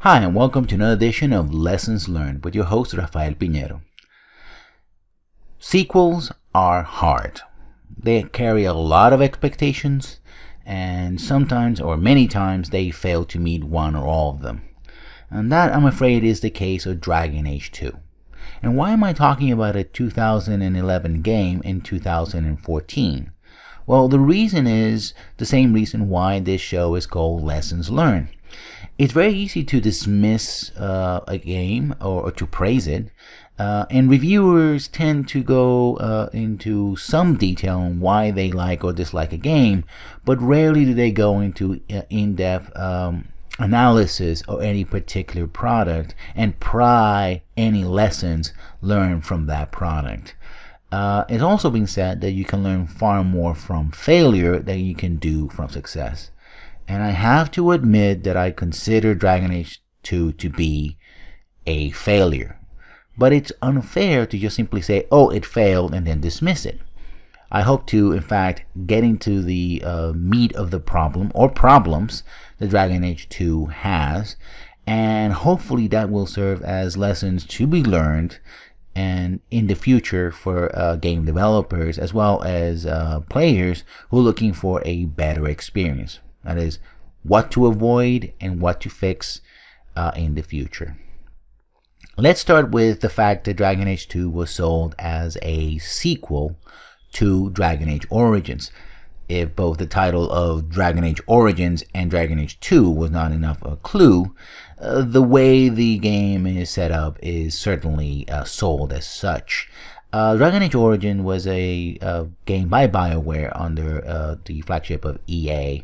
Hi, and welcome to another edition of Lessons Learned with your host, Rafael Piñero. Sequels are hard. They carry a lot of expectations, and sometimes, or many times, they fail to meet one or all of them. And that, I'm afraid, is the case of Dragon Age 2. And why am I talking about a 2011 game in 2014? Well, the reason is the same reason why this show is called Lessons Learned. It's very easy to dismiss a game or to praise it, and reviewers tend to go into some detail on why they like or dislike a game, but rarely do they go into in-depth analysis of any particular product and pry any lessons learned from that product. It's also been said that you can learn far more from failure than you can do from success. And I have to admit that I consider Dragon Age 2 to be a failure. But it's unfair to just simply say, oh, it failed, and then dismiss it. I hope to, in fact, get into the meat of the problem, or problems, that Dragon Age 2 has. And hopefully that will serve as lessons to be learned and in the future for game developers as well as players who are looking for a better experience. That is, what to avoid and what to fix in the future. Let's start with the fact that Dragon Age 2 was sold as a sequel to Dragon Age Origins. If both the title of Dragon Age Origins and Dragon Age 2 was not enough of a clue, the way the game is set up is certainly sold as such. Dragon Age Origin was a game by BioWare under the flagship of EA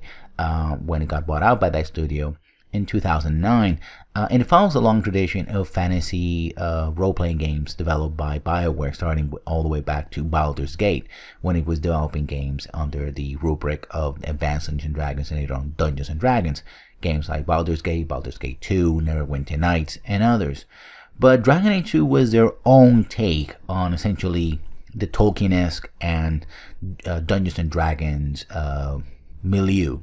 when it got bought out by that studio in 2009. And it follows a long tradition of fantasy role-playing games developed by BioWare, starting all the way back to Baldur's Gate, when it was developing games under the rubric of Advanced Dungeons & Dragons and later on Dungeons & Dragons. Games like Baldur's Gate 2, Neverwinter Nights, and others. But Dragon Age 2 was their own take on essentially the Tolkien-esque and Dungeons & Dragons milieu.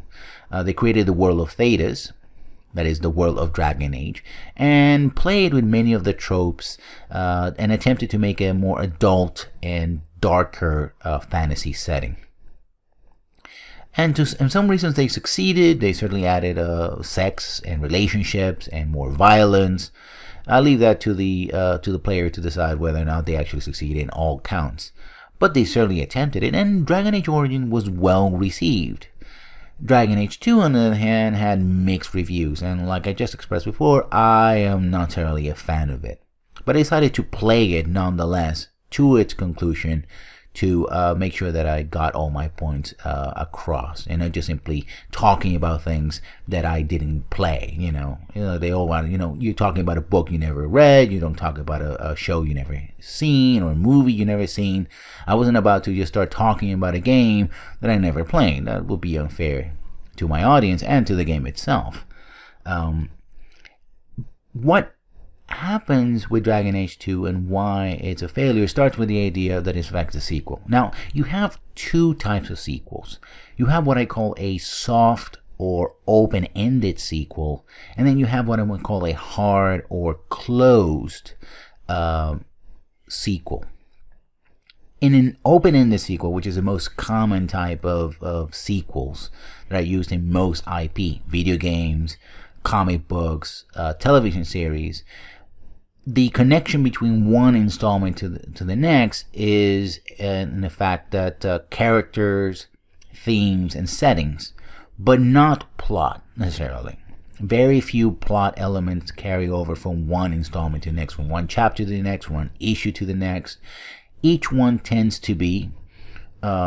They created the world of Thedas, that is the world of Dragon Age, and played with many of the tropes and attempted to make a more adult and darker fantasy setting. And in some reasons they succeeded. They certainly added sex and relationships and more violence. I'll leave that to the player to decide whether or not they actually succeeded in all counts. But they certainly attempted it, and Dragon Age Origin was well received. Dragon Age 2, on the other hand, had mixed reviews, and like I just expressed before, I am not terribly a fan of it. But I decided to play it nonetheless to its conclusion to make sure that I got all my points across, and not just simply talking about things that I didn't play. You know, they all want, you're talking about a book you never read. You don't talk about a show you never seen or a movie you never seen. I wasn't about to just start talking about a game that I never played. That would be unfair to my audience and to the game itself. What happens with Dragon Age 2 and why it's a failure starts with the idea that it's in fact a sequel. Now, you have two types of sequels. You have what I call a soft or open-ended sequel, and then you have what I would call a hard or closed sequel. In an open-ended sequel, which is the most common type of sequels that are used in most IP, video games, comic books, television series, the connection between one installment to the next is in the fact that characters, themes, and settings, but not plot necessarily. Very few plot elements carry over from one installment to the next, from one chapter to the next, one issue to the next. Each one tends to be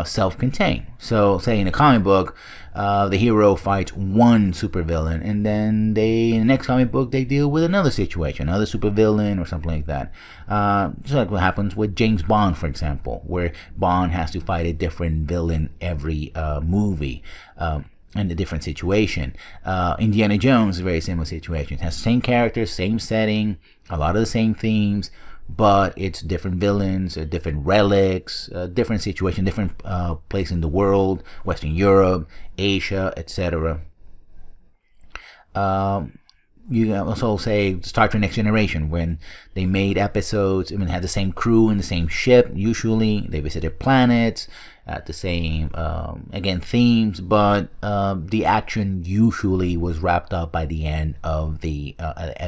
self-contained. So, say in a comic book, the hero fights one supervillain, and then in the next comic book they deal with another situation, another supervillain or something like that. Just like what happens with James Bond, for example, where Bond has to fight a different villain every movie. In a different situation. Indiana Jones is a very similar situation. It has the same characters, same setting, a lot of the same themes, but it's different villains, different relics, different situation, different place in the world, Western Europe, Asia, etc. you can also say Star Trek Next Generation, when they made episodes, I mean, had the same crew and the same ship. Usually, they visited planets, the same again themes, but the action usually was wrapped up by the end of the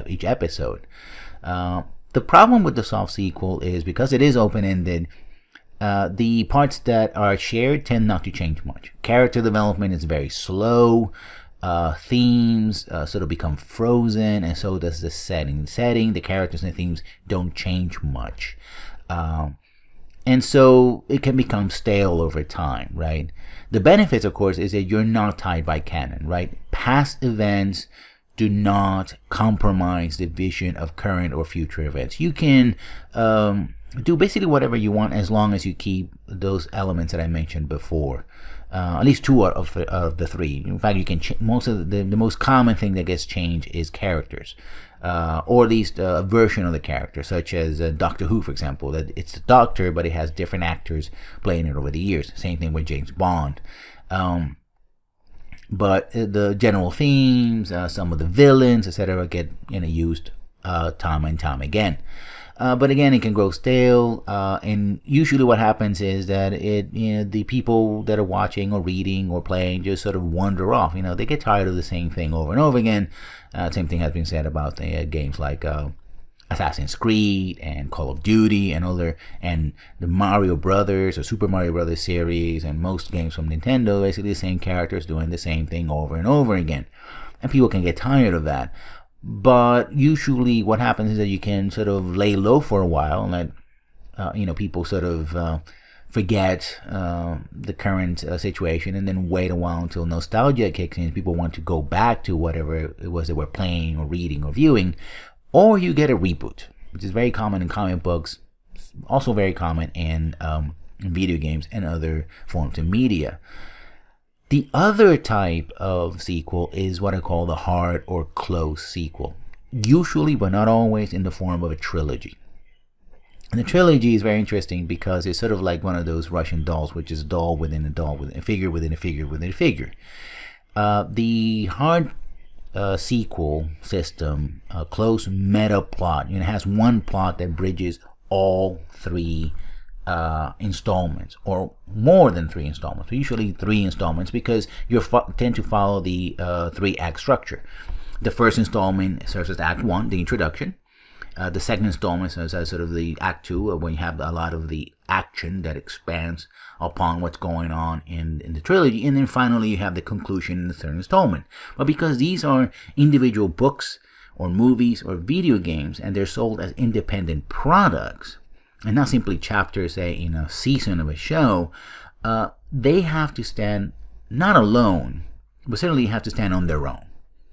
each episode. The problem with the soft sequel is because it is open-ended. The parts that are shared tend not to change much. Character development is very slow. Themes sort of become frozen, and so does the setting. The characters and the themes don't change much. And so it can become stale over time, right? The benefits, of course, is that you're not tied by canon, right? Past events do not compromise the vision of current or future events. You can do basically whatever you want as long as you keep those elements that I mentioned before. At least two of the three. In fact, you can most of the most common thing that gets changed is characters, or at least a version of the character, such as Doctor Who, for example. That it's the Doctor, but it has different actors playing it over the years. Same thing with James Bond. But the general themes, some of the villains, etc., get used time and time again. But again, it can grow stale, and usually what happens is that the people that are watching or reading or playing just sort of wander off. They get tired of the same thing over and over again. Same thing has been said about the games like Assassin's Creed and Call of Duty and the Mario Brothers or Super Mario Brothers series, and most games from Nintendo, basically the same characters doing the same thing over and over again, and people can get tired of that. But usually what happens is that you can sort of lay low for a while and let people sort of forget the current situation, and then wait a while until nostalgia kicks in. People want to go back to whatever it was they were playing or reading or viewing, or you get a reboot, which is very common in comic books, also very common in video games and other forms of media. The other type of sequel is what I call the hard or close sequel, usually but not always in the form of a trilogy. And the trilogy is very interesting because it's sort of like one of those Russian dolls, which is a doll within a doll, within a figure within a figure within a figure. The hard sequel system, close meta plot, has one plot that bridges all three installments, or more than three installments, but usually three installments, because you tend to follow the three-act structure. The first installment serves as Act 1, the introduction. The second installment serves as sort of the Act 2, when you have a lot of the action that expands upon what's going on in the trilogy. And then finally you have the conclusion in the third installment. But because these are individual books or movies or video games, and they're sold as independent products, and not simply chapters, say, in a season of a show, they have to stand not alone, but certainly have to stand on their own.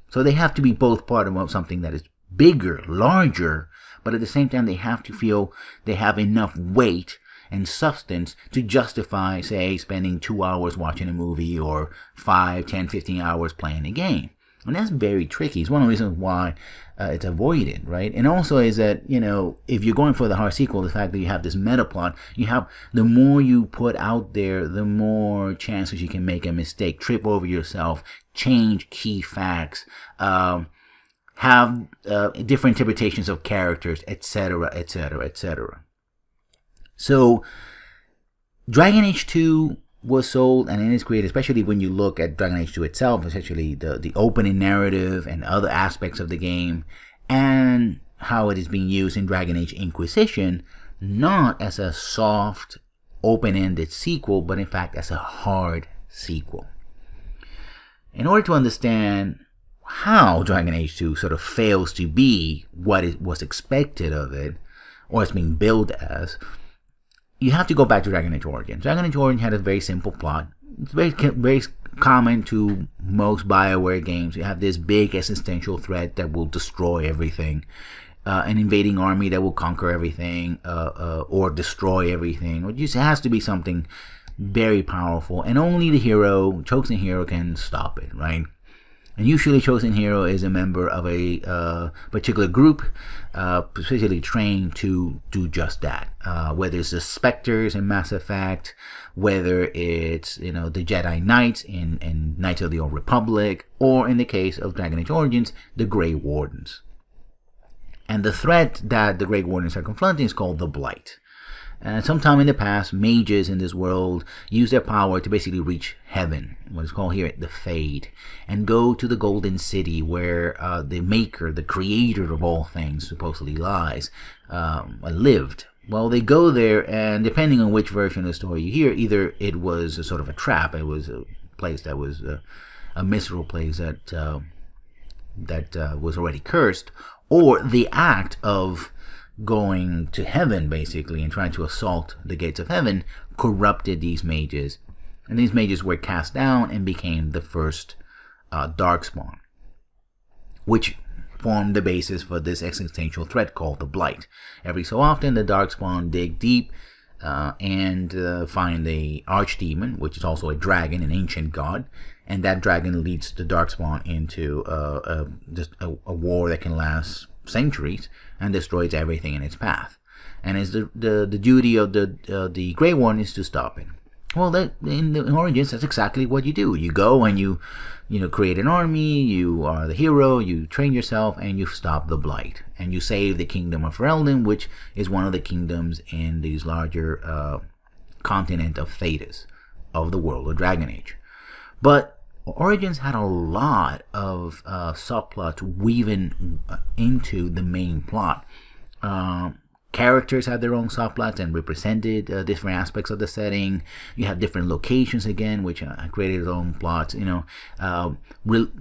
So they have to be both part of something that is bigger, larger, but at the same time they have to feel they have enough weight and substance to justify, say, spending 2 hours watching a movie or 5, 10, 15 hours playing a game. And that's very tricky. It's one of the reasons why it's avoided, right? And also is that, if you're going for the hard sequel, the fact that you have this meta plot, the more you put out there, the more chances you can make a mistake, trip over yourself, change key facts, have different interpretations of characters, etc., etc., etc. So, Dragon Age 2 was sold and it is created, especially when you look at Dragon Age 2 itself, essentially the opening narrative and other aspects of the game, and how it is being used in Dragon Age Inquisition, not as a soft, open-ended sequel, but in fact as a hard sequel. In order to understand how Dragon Age 2 sort of fails to be what it was expected of it, or it's being billed as, you have to go back to Dragon Age Origins. Dragon Age Origins had a very simple plot. It's very common to most BioWare games. You have this big existential threat that will destroy everything. An invading army that will conquer everything, or destroy everything. It just has to be something very powerful, and only the hero, chosen hero, can stop it, right? And usually chosen hero is a member of a particular group, specifically trained to do just that. Whether it's the Spectres in Mass Effect, whether it's the Jedi Knights in Knights of the Old Republic, or in the case of Dragon Age Origins, the Grey Wardens. And the threat that the Grey Wardens are confronting is called the Blight. And sometime in the past, mages in this world use their power to basically reach heaven, what is called here the Fade, and go to the Golden City where the maker, the creator of all things, supposedly lies, lived. Well, they go there, and depending on which version of the story you hear, either it was a sort of a trap, it was a place that was a miserable place that was already cursed, or the act of going to heaven, basically, and trying to assault the gates of heaven, corrupted these mages. And these mages were cast down and became the first Darkspawn, which formed the basis for this existential threat called the Blight. Every so often, the Darkspawn dig deep and find the Archdemon, which is also a dragon, an ancient god, and that dragon leads the Darkspawn into just a war that can last centuries and destroys everything in its path. And it's the duty of the Grey One is to stop it. Well, in Origins, that's exactly what you do. You go and you create an army. You are the hero. You train yourself and you stop the Blight and you save the kingdom of Ferelden, which is one of the kingdoms in these larger continent of Thedas of the world of Dragon Age. But Origins had a lot of subplots weaving into the main plot. Characters had their own subplots and represented different aspects of the setting. You have different locations again, which created their own plots.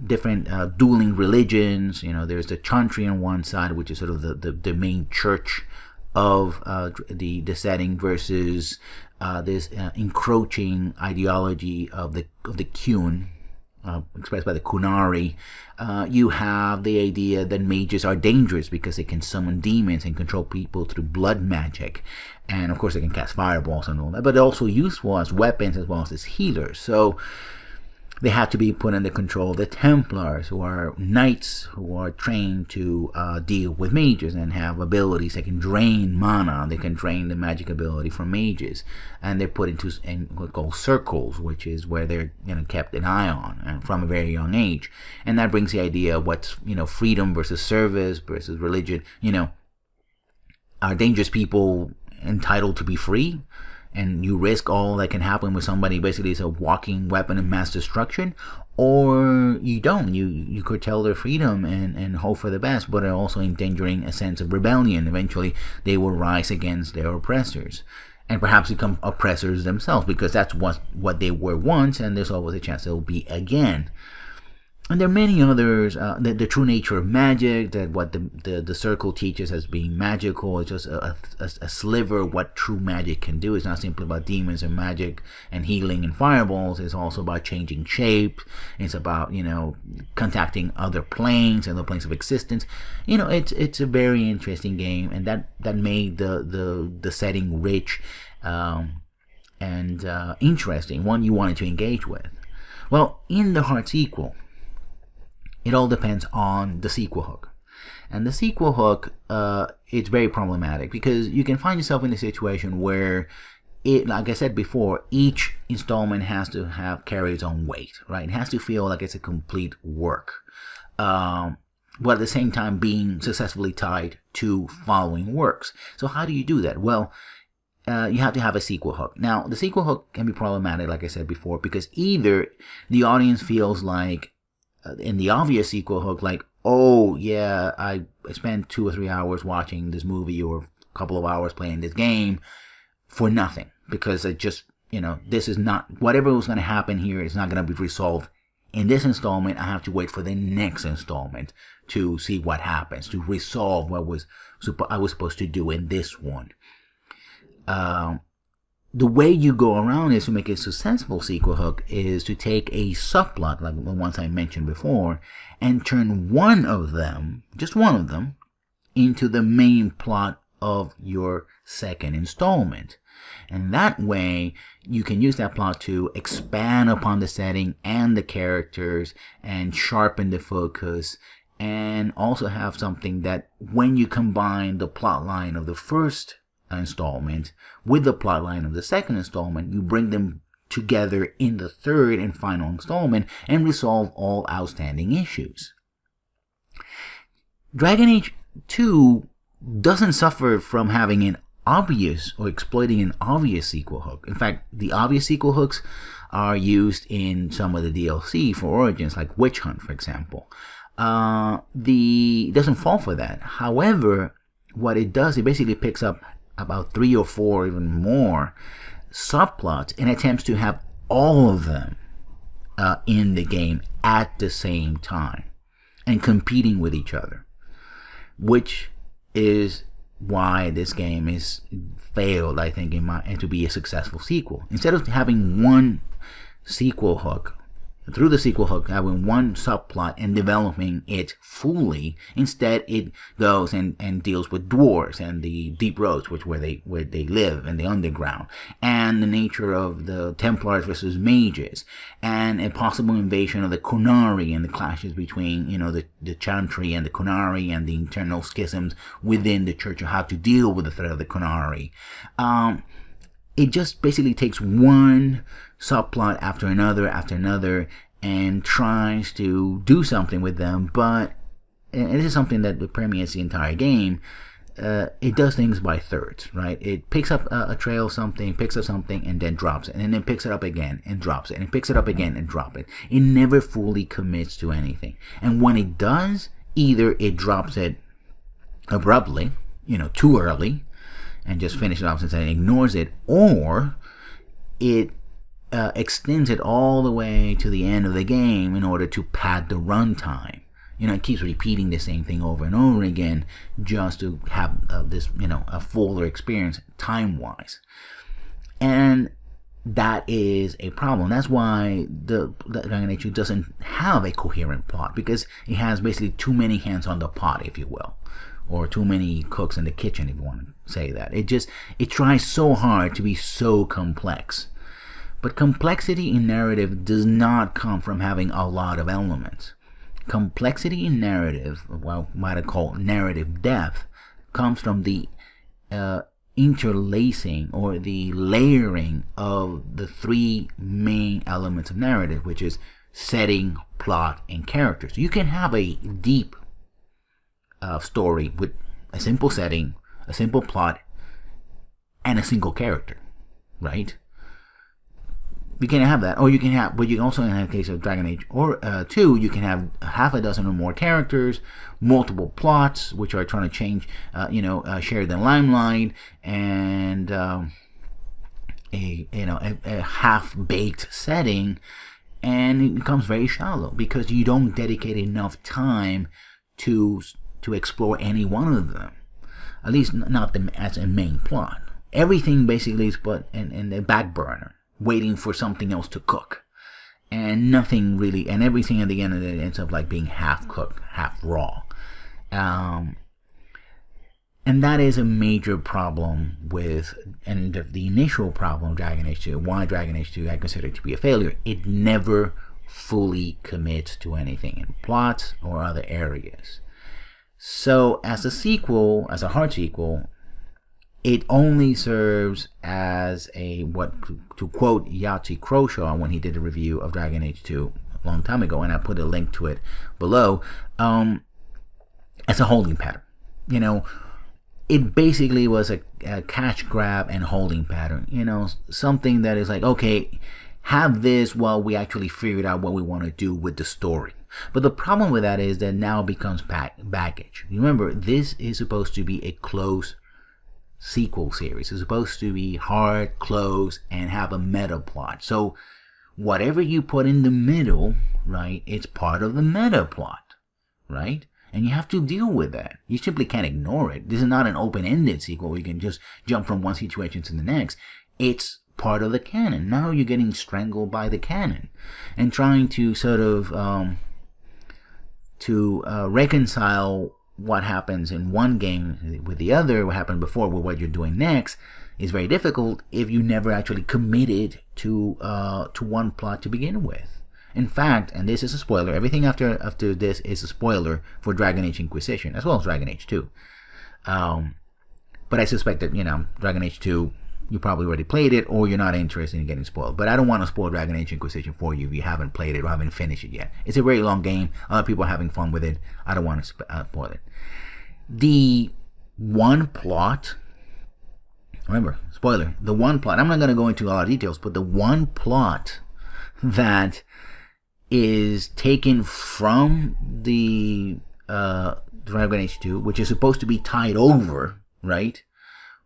Different dueling religions. There's the Chantry on one side, which is sort of the main church of the setting, versus this encroaching ideology of the Qun. Expressed by the Kunari. You have the idea that mages are dangerous because they can summon demons and control people through blood magic, and of course they can cast fireballs and all that, but they're also useful as weapons as well as healers. So they have to be put under control of the Templars, who are knights who are trained to deal with mages and have abilities that can drain mana. They can drain the magic ability from mages, and they're put into what's called circles, which is where they're kept an eye on, and from a very young age. And that brings the idea of what's freedom versus service versus religion. Are dangerous people entitled to be free? And you risk all that can happen with somebody basically is a walking weapon of mass destruction, or you don't. You curtail their freedom and hope for the best, but are also endangering a sense of rebellion. Eventually, they will rise against their oppressors, and perhaps become oppressors themselves, because that's what they were once, and there's always a chance they'll be again. And there are many others. The true nature of magic, that what the circle teaches as being magical, is just a sliver of what true magic can do. It's not simply about demons and magic and healing and fireballs. It's also about changing shape. It's about contacting other planes and the planes of existence. It's a very interesting game, and that made the setting rich and interesting, one you wanted to engage with. Well, in the hard sequel, it all depends on the sequel hook. And the sequel hook, it's very problematic, because you can find yourself in a situation where, like I said before, each installment has to carry its own weight, right? It has to feel like it's a complete work, but at the same time being successfully tied to following works. So how do you do that? Well, you have to have a sequel hook. Now, the sequel hook can be problematic, like I said before, because either the audience feels like, in the obvious sequel hook, like, oh yeah, I spent 2 or 3 hours watching this movie or a couple of hours playing this game for nothing, because it just, this is not, whatever was going to happen here is not going to be resolved in this installment. I have to wait for the next installment to see what happens, to resolve what I was supposed to do in this one. The way you go around is to make a successful sequel hook is to take a subplot, like the ones I mentioned before, and turn one of them, just one of them, into the main plot of your second installment. And that way, you can use that plot to expand upon the setting and the characters and sharpen the focus, and also have something that when you combine the plot line of the first installment with the plot line of the second installment, you bring them together in the third and final installment and resolve all outstanding issues. Dragon Age 2 doesn't suffer from having an obvious or exploiting an obvious sequel hook. In fact, the obvious sequel hooks are used in some of the DLC for Origins, like Witch Hunt, for example. It doesn't fall for that. However, what it does, it basically picks up about 3 or 4, even more, subplots and attempts to have all of them in the game at the same time and competing with each other, which is why this game is failed, I think, and to be a successful sequel. Instead of having one sequel hook, through the sequel hook, having one subplot and developing it fully, instead it goes and deals with dwarves and the deep roads, where they live in the underground, and the nature of the Templars versus mages, and a possible invasion of the Qunari and the clashes between, the Chantry and the Qunari, and the internal schisms within the church, of how to deal with the threat of the Qunari. It just basically takes one subplot after another and tries to do something with them, but, and this is something that permeates the entire game, it does things by thirds, right? It picks up a trail of something, picks up something, and then drops it, and then picks it up again and drops it, and it picks it up again and drops it. It never fully commits to anything, and when it does, either it drops it abruptly, too early, and just finishes it off and ignores it, or it extends it all the way to the end of the game in order to pad the runtime. It keeps repeating the same thing over and over again just to have this, a fuller experience time-wise. And that is a problem. That's why the Dragon Age 2 doesn't have a coherent plot, because it has basically too many hands on the pot, if you will, or too many cooks in the kitchen, if you want to say that. It tries so hard to be so complex. But complexity in narrative does not come from having a lot of elements. Complexity in narrative, well, might I call narrative depth, comes from the interlacing or the layering of the 3 main elements of narrative, which is setting, plot, and characters. You can have a deep story with a simple setting, a simple plot, and a single character, right? You can have that, or you can have, but you can also, in the case of Dragon Age 2, you can have half a dozen or more characters, multiple plots, which are trying to change, share the limelight, and a half-baked setting, and it becomes very shallow because you don't dedicate enough time to explore any one of them, at least not as a main plot. Everything basically is put in the back burner, waiting for something else to cook, and nothing really, and everything at the end of it ends up like being half cooked, half raw, and that is a major problem with, and the initial problem of Dragon Age 2. Why Dragon Age 2 I consider it to be a failure? It never fully commits to anything in plots or other areas. So as a sequel, as a hard sequel, it only serves as a, to quote Yahtzee Croshaw when he did a review of Dragon Age 2 a long time ago, and I put a link to it below, as a holding pattern. It basically was a cash grab and holding pattern. Something that is like, okay, have this while we actually figured out what we want to do with the story. But the problem with that is that now it becomes baggage. Remember, this is supposed to be a close sequel series. It's supposed to be hard, close, and have a meta plot. So whatever you put in the middle, right, it's part of the meta plot, right? And you have to deal with that. You simply can't ignore it. This is not an open-ended sequel where you can just jump from one situation to the next. It's part of the canon. Now you're getting strangled by the canon and trying to sort of reconcile what happens in one game with the other, what happened before with what you're doing next, is very difficult if you never actually committed to one plot to begin with. In fact, and this is a spoiler, everything after this is a spoiler for Dragon Age Inquisition, as well as Dragon Age 2. But I suspect that, Dragon Age 2, you probably already played it, or you're not interested in getting spoiled. But I don't want to spoil Dragon Age Inquisition for you if you haven't played it or haven't finished it yet. It's a very long game. Other people are having fun with it. I don't want to spoil it. The one plot, remember, spoiler, the one plot, I'm not going to go into a lot of details, but the one plot that is taken from the Dragon Age 2, which is supposed to be tied over, right,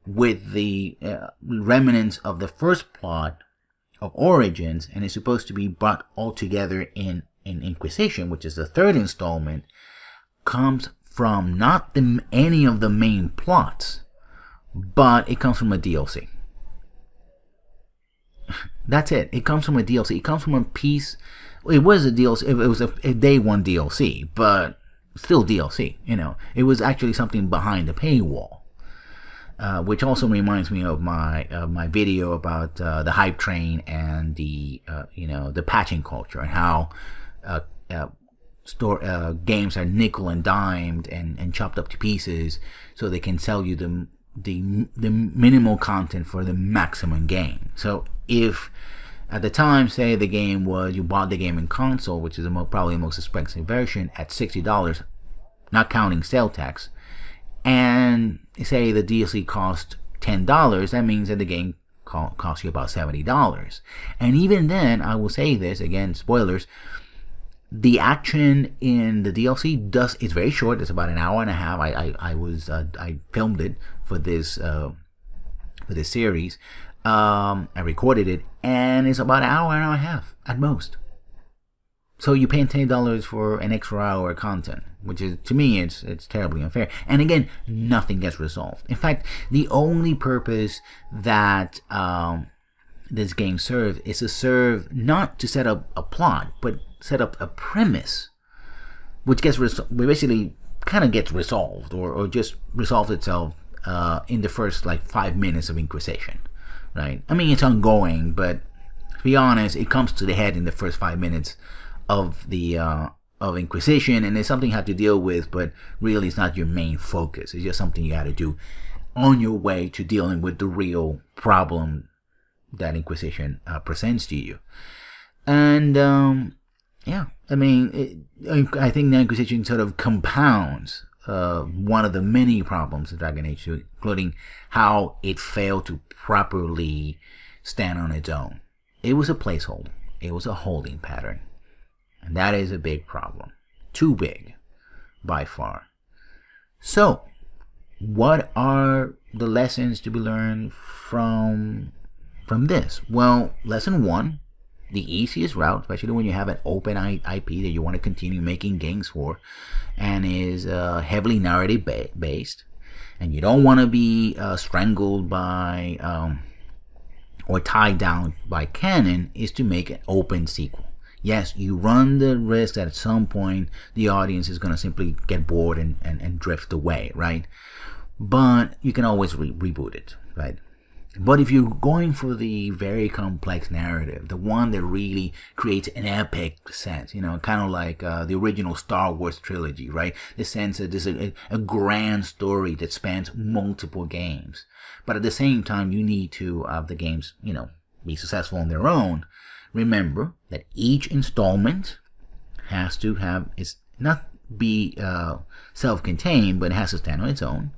with the remnants of the first plot of Origins, and is supposed to be brought all together in Inquisition, which is the third installment, comes from not any of the main plots, but it comes from a DLC. That's it. It comes from a DLC. It comes from a piece. It was a DLC. It was a day one DLC, but still DLC. It was actually something behind the paywall, which also reminds me of my video about the hype train and the patching culture, and how games are nickel and dimed and chopped up to pieces so they can sell you the minimal content for the maximum gain. So if at the time, say the game was, you bought the game in console, which is probably the most expensive version, at $60, not counting sale tax, and say the DLC cost $10, that means that the game costs you about $70. And even then, I will say this, again, spoilers, the action in the DLC is very short. It's about an hour and a half. I filmed it for this series. I recorded it, and it's about an hour and a half at most. So you're paying $10 for an extra hour of content, which is, to me, it's terribly unfair. And again, nothing gets resolved. In fact, the only purpose that this game serves is to serve not to set up a plot, but set up a premise, which basically kind of gets resolved, or just resolves itself in the first 5 minutes of Inquisition. Right? I mean, it's ongoing, but to be honest, it comes to the head in the first 5 minutes of the of Inquisition, and it's something you have to deal with, but really it's not your main focus. It's just something you got to do on your way to dealing with the real problem that Inquisition presents to you. And yeah, I mean, I think the Inquisition sort of compounds one of the many problems of Dragon Age 2, including how it failed to properly stand on its own. It was a placeholder. It was a holding pattern. And that is a big problem. Too big, by far. So, what are the lessons to be learned from this? Well, lesson 1, the easiest route, especially when you have an open IP that you want to continue making games for, and is heavily narrative based, and you don't want to be strangled by or tied down by canon, is to make an open sequel. Yes, you run the risk that at some point the audience is going to simply get bored and drift away, right? But you can always reboot it, right? But if you're going for the very complex narrative, the one that really creates an epic sense, kind of like the original Star Wars trilogy, right? The sense that there's a grand story that spans multiple games. But at the same time, you need to have the games, be successful on their own. Remember that each installment has to not be self-contained, but it has to stand on its own.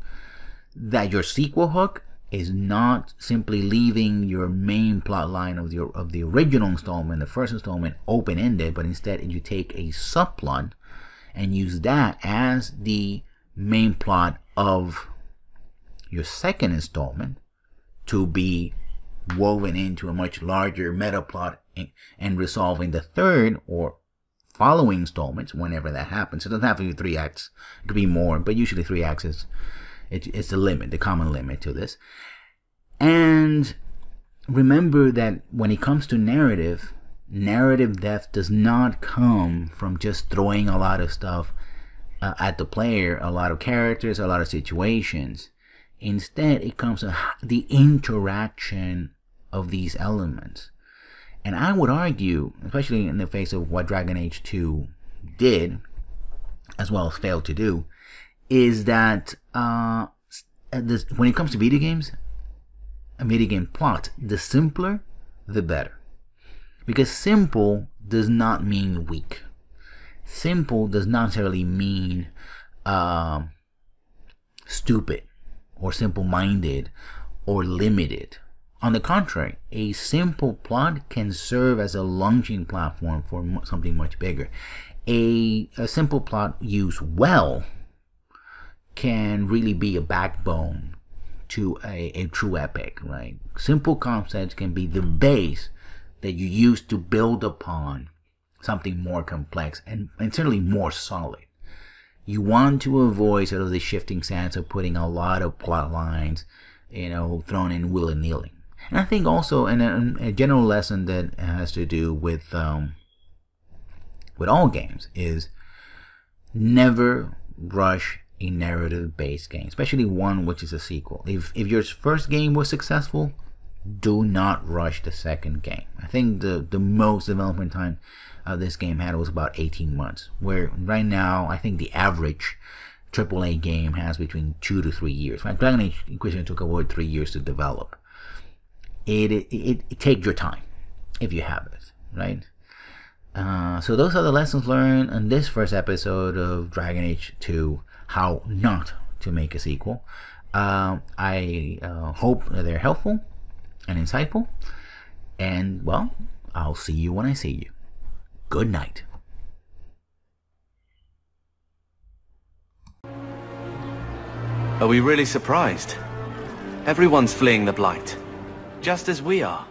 That your sequel hook is not simply leaving your main plot line of the original installment, the first installment, open-ended, but instead you take a subplot and use that as the main plot of your second installment to be woven into a much larger meta plot and resolving the third or following installments whenever that happens. It doesn't have to be 3 acts. It could be more, but usually 3 acts is it's the limit, the common limit to this. And remember that when it comes to narrative depth does not come from just throwing a lot of stuff at the player a lot of characters, a lot of situations. Instead, it comes to the interaction of these elements. And I would argue, especially in the face of what Dragon Age 2 did, as well as failed to do, is that when it comes to video games, a video game plot, the simpler, the better. Because simple does not mean weak. Simple does not necessarily mean stupid or simple-minded or limited. On the contrary, a simple plot can serve as a launching platform for something much bigger. A simple plot used well can really be a backbone to a true epic, right? Simple concepts can be the base that you use to build upon something more complex and certainly more solid. You want to avoid sort of the shifting sands of putting a lot of plot lines, thrown in willy-nilly. And I think also, and a general lesson that has to do with all games, is never rush a narrative-based game, especially one which is a sequel. If your first game was successful, do not rush the second game. I think the most development time this game had was about 18 months, where right now I think the average AAA game has between 2 to 3 years. Dragon Age Inquisition took about 3 years to develop. It take your time if you have it, right? So those are the lessons learned in this first episode of Dragon Age 2, how not to make a sequel. I hope they're helpful and insightful, and well, I'll see you when I see you. Good night. Are we really surprised? Everyone's fleeing the Blight, just as we are.